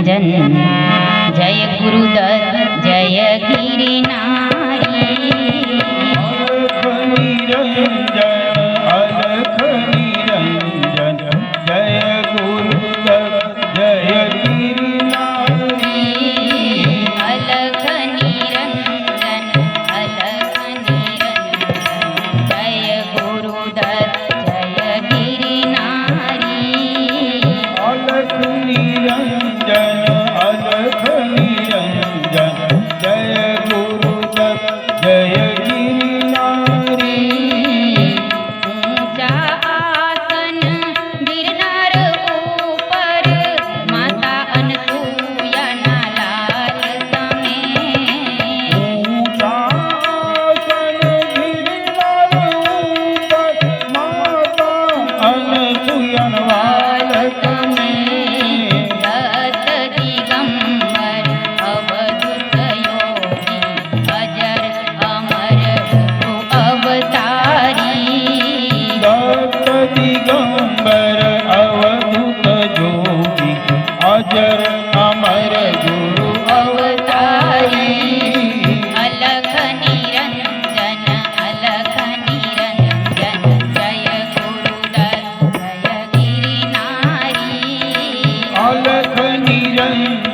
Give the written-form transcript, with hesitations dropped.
निरंजन जय गुरुदत्त जय गिरिनारी अलख निरंजन जय गुरुदत्त जय गिरिनारी अलख निरंजन जय गुरुदत्त जय गिरिनारी अलख निरंजन जय गुरुदत्त जय गिरिनारी ऊंचा आसन गिरनार ऊपर माता अनसुया ना लाल तमे ऊंचा आसन गिरनार ऊपर माता अनसुया वाल तमे दत्त दिगंबर अवधूत योगी अजर अमर गुरु अवतारी दत्त दिगंबर अवधूत जोगी अजर अमर गुरु अवतारी अलख निरंजन जय गुरुदत्त जय गिरिनारी अलख निरंजन